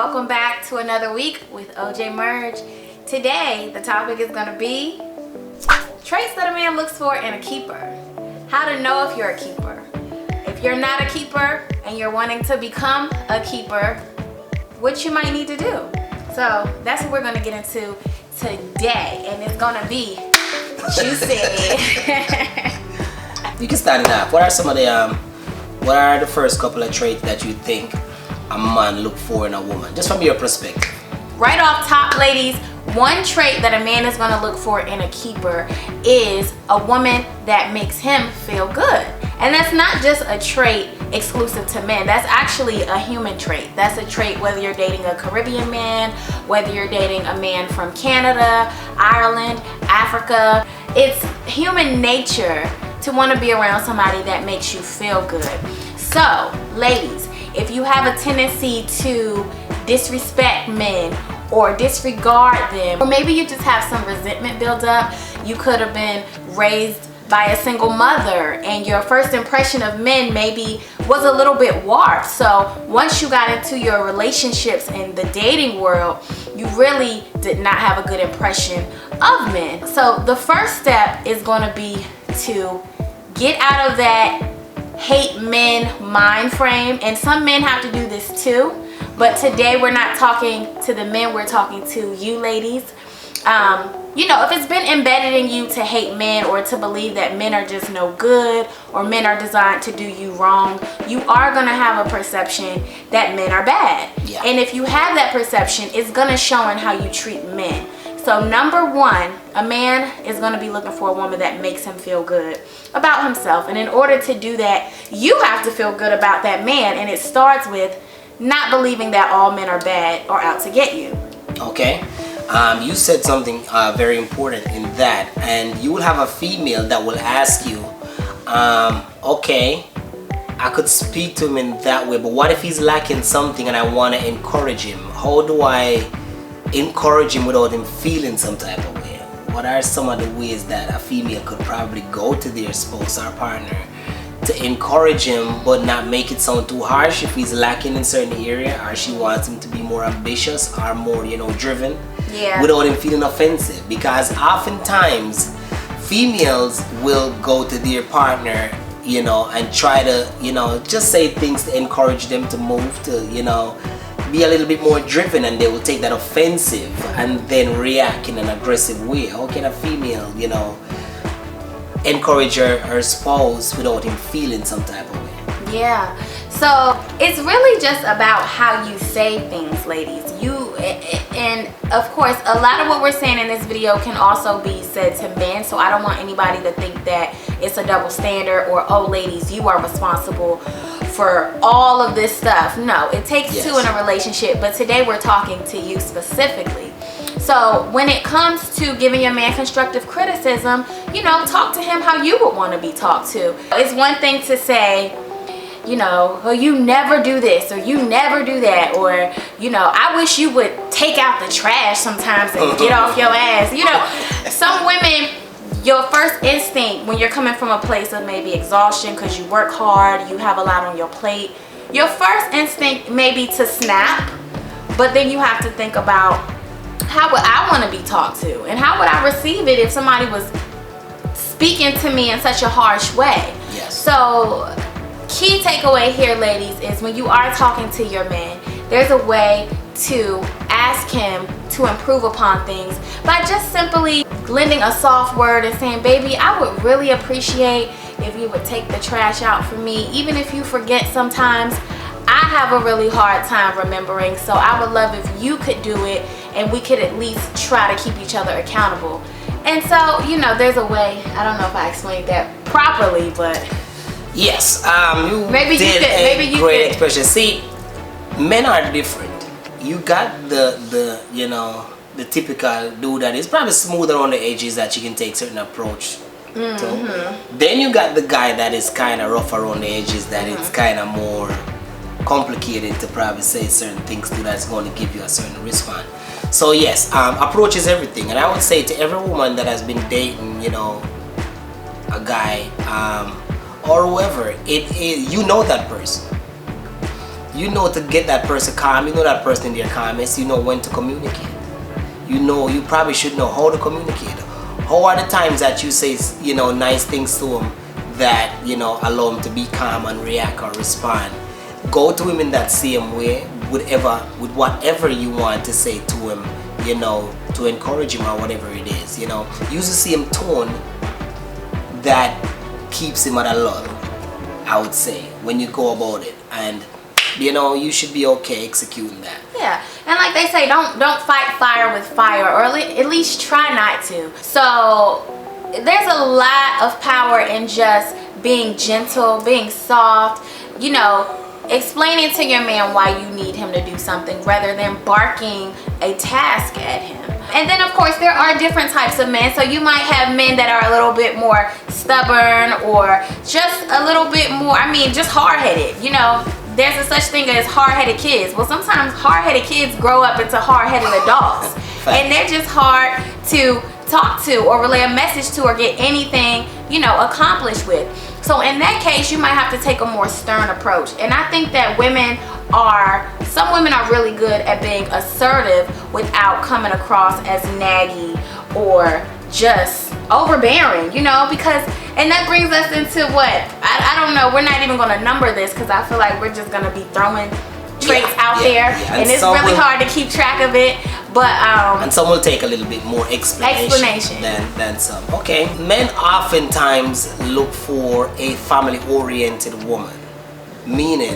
welcome back to another week with OJ Merge. Today, the topic is going to be traits that a man looks for in a keeper. How to know if you're a keeper. If you're not a keeper and you're wanting to become a keeper, what you might need to do. So that's what we're going to get into today, and it's going to be juicy. You can start it off. What are some of the what are the first couple of traits that you think a man look for in a woman, just from your perspective? Right off top, ladies, one trait that a man is going to look for in a keeper is a woman that makes him feel good. And that's not just a trait exclusive to men. That's actually a human trait. That's a trait whether you're dating a Caribbean man, whether you're dating a man from Canada, Ireland, Africa. It's human nature to want to be around somebody that makes you feel good. So, ladies, if you have a tendency to disrespect men or disregard them, or maybe you just have some resentment built up, you could have been raised by a single mother and your first impression of men maybe was a little bit warped. So once you got into your relationships in the dating world, you really did not have a good impression of men. So the first step is going to be to get out of that hate men mind frame. And some men have to do this too. But today we're not talking to the men, we're talking to you ladies. You know, if it's been embedded in you to hate men or to believe that men are just no good or men are designed to do you wrong, you are going to have a perception that men are bad. Yeah. And if you have that perception, it's going to show in how you treat men. So number one, a man is going to be looking for a woman that makes him feel good about himself. And in order to do that, you have to feel good about that man. And it starts with not believing that all men are bad or out to get you. Okay. You said something very important in that, and you will have a female that will ask you, okay, I could speak to him in that way, but what if he's lacking something and I want to encourage him? How do I encourage him without him feeling some type of way? What are some of the ways that a female could probably go to their spouse or partner to encourage him but not make it sound too harsh if he's lacking in certain area, or she wants him to be more ambitious or more, driven? Yeah. Without him feeling offensive? Because oftentimes females will go to their partner, and try to, just say things to encourage them to move, to, be a little bit more driven, and they will take that offensive and then react in an aggressive way. How can a female, encourage her spouse without him feeling some type of way? Yeah, so it's really just about how you say things, ladies. And of course, a lot of what we're saying in this video can also be said to men, so I don't want anybody to think that it's a double standard or, oh ladies, you are responsible for all of this stuff. No, it takes two in a relationship, but today we're talking to you specifically. So when it comes to giving your man constructive criticism, talk to him how you would want to be talked to. It's one thing to say, oh, you never do this, or you never do that, or, I wish you would take out the trash sometimes and get off your ass. Some women, your first instinct when you're coming from a place of maybe exhaustion because you work hard, you have a lot on your plate, your first instinct may be to snap, but then you have to think about, how would I want to be talked to? And how would I receive it if somebody was speaking to me in such a harsh way? Yes. So, key takeaway here, ladies, is when you are talking to your man, there's a way to ask him to improve upon things by just simply lending a soft word and saying, baby, I would really appreciate if you would take the trash out for me. Even if you forget sometimes, I have a really hard time remembering, so I would love if you could do it and we could at least try to keep each other accountable. And so, there's a way. I don't know if I explained that properly, but yes, you maybe did you a great expression. See, men are different. You got the typical dude that is probably smooth around the edges that you can take certain approach to. Then you got the guy that is kind of rough around the edges, that it's kind of more complicated to probably say certain things to, that's going to give you a certain response. So yes, approach is everything, and I would say to every woman that has been dating, a guy or whoever it is, that person. You know to get that person calm. You know that person in their calmness. You know when to communicate. You probably should know how to communicate. How are the times that you say, nice things to him that, allow him to be calm and react or respond? Go to him in that same way with whatever you want to say to him, to encourage him or whatever it is, Use the same tone that keeps him at a level, I would say, when you go about it. And you should be okay executing that. Yeah, and like they say, don't fight fire with fire, or at least try not to. So there's a lot of power in just being gentle, being soft, explaining to your man why you need him to do something rather than barking a task at him. And then of course there are different types of men. So you might have men that are a little bit more stubborn, or just a little bit more, just hard-headed. There's a such thing as hard-headed kids. Well, sometimes hard-headed kids grow up into hard-headed adults. And they're just hard to talk to or relay a message to or get anything, accomplished with. So in that case, you might have to take a more stern approach. And I think that some women are really good at being assertive without coming across as naggy or just overbearing, and that brings us into what? I don't know. We're not even going to number this because I feel like we're just going to be throwing traits out there. And it's really hard to keep track of it. But and some will take a little bit more explanation than some. Okay. Men oftentimes look for a family-oriented woman. Meaning,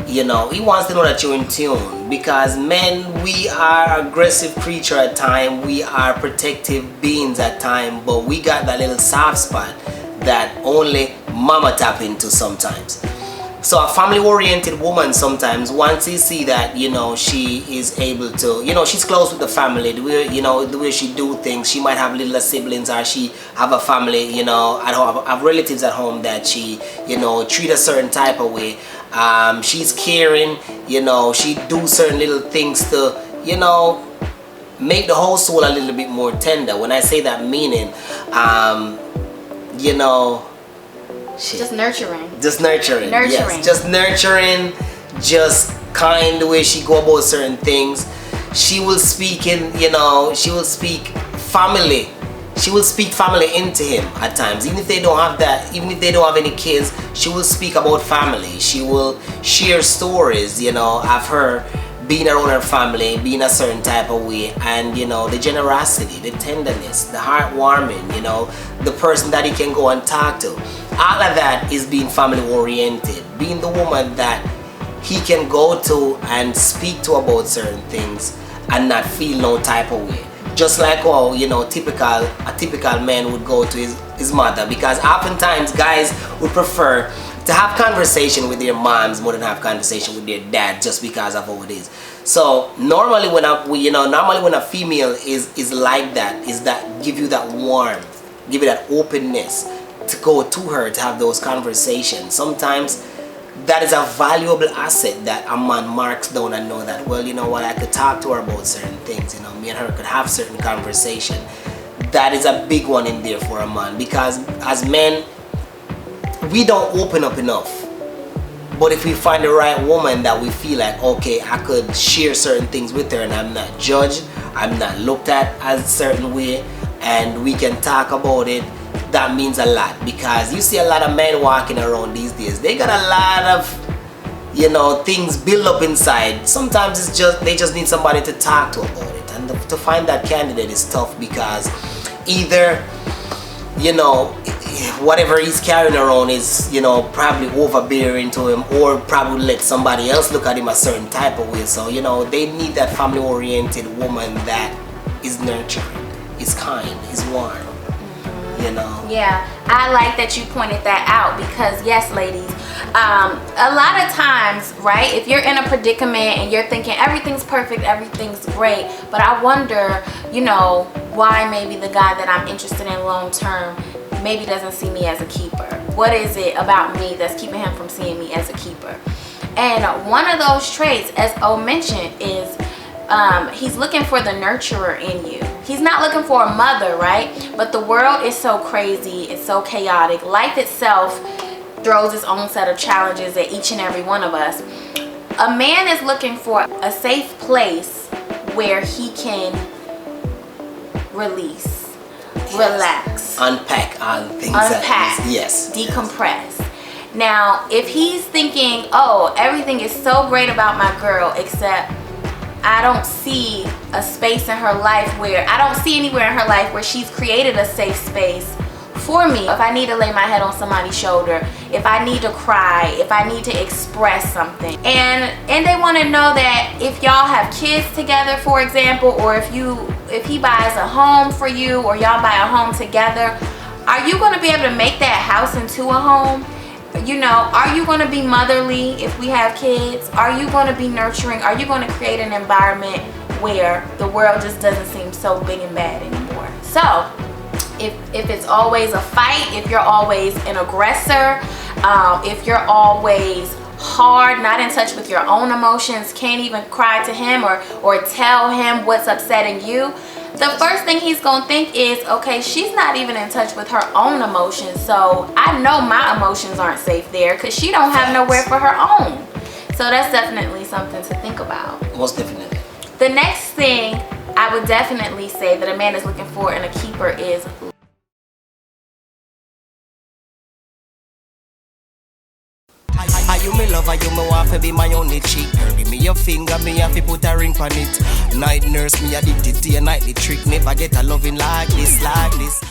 he wants to know that you're in tune, because men, we are aggressive creature at time, we are protective beings at time, but we got that little soft spot that only mama tap into sometimes. So a family-oriented woman, sometimes once you see that she is able to, she's close with the family, the way she do things, she might have little siblings, or she have a family, at home, have relatives at home that she treat a certain type of way. She's caring, she do certain little things to make the whole soul a little bit more tender. When I say that, meaning just nurturing. Yes, just nurturing, just kind the way she go about certain things. She will speak she will speak family into him at times. Even if they don't have any kids, she will speak about family. She will share stories, of her being around her family, being a certain type of way, and the generosity, the tenderness, the heartwarming, the person that he can go and talk to. All of that is being family oriented, being the woman that he can go to and speak to about certain things and not feel no type of way. Just like how a typical man would go to his mother, because oftentimes guys would prefer to have conversation with their moms more than have conversation with their dad, just because of how it is. So normally when a female is like that, is that give you that warmth, give you that openness to go to her to have those conversations. Sometimes that is a valuable asset that a man marks down and know that, well, I could talk to her about certain things, me and her could have certain conversation. That is a big one in there for a man, because as men, we don't open up enough. But if we find the right woman that we feel like, okay, I could share certain things with her and I'm not judged, I'm not looked at as a certain way, and we can talk about it, that means a lot. Because you see a lot of men walking around these days, they got a lot of things built up inside. Sometimes they just need somebody to talk to about it, and to find that candidate is tough, because either whatever he's carrying around is probably overbearing to him, or probably let somebody else look at him a certain type of way. So they need that family oriented woman that is nurturing, is kind, is warm. Yeah, I like that you pointed that out, because yes, ladies, a lot of times, right, if you're in a predicament and you're thinking everything's perfect, everything's great, but I wonder, why maybe the guy that I'm interested in long term maybe doesn't see me as a keeper. What is it about me that's keeping him from seeing me as a keeper? And one of those traits, as O mentioned, is he's looking for the nurturer in you. He's not looking for a mother, right? But the world is so crazy, it's so chaotic. Life itself throws its own set of challenges at each and every one of us. A man is looking for a safe place where he can release, relax, unpack things. Yes. Decompress. Now, if he's thinking, oh, everything is so great about my girl, except I don't see a space in her life where, I don't see anywhere in her life where she's created a safe space for me. If I need to lay my head on somebody's shoulder, if I need to cry, if I need to express something. And they want to know that if y'all have kids together, for example, or if he buys a home for you, or y'all buy a home together, are you going to be able to make that house into a home? You know, are you going to be motherly if we have kids? Are you going to be nurturing? Are you going to create an environment where the world just doesn't seem so big and bad anymore? So if it's always a fight, if you're always an aggressor, if you're always hard, not in touch with your own emotions, can't even cry to him or tell him what's upsetting you, the first thing he's gonna think is, okay, she's not even in touch with her own emotions, so I know my emotions aren't safe there because she don't have nowhere for her own. So that's definitely something to think about. Most definitely. The next thing I would definitely say that a man is looking for in a keeper is you me lover, you me want to be my only cheek. Girl, give me your finger, me have to put a ring on it. Night nurse, me addicted to your nightly trick. Never get a loving like this, like this.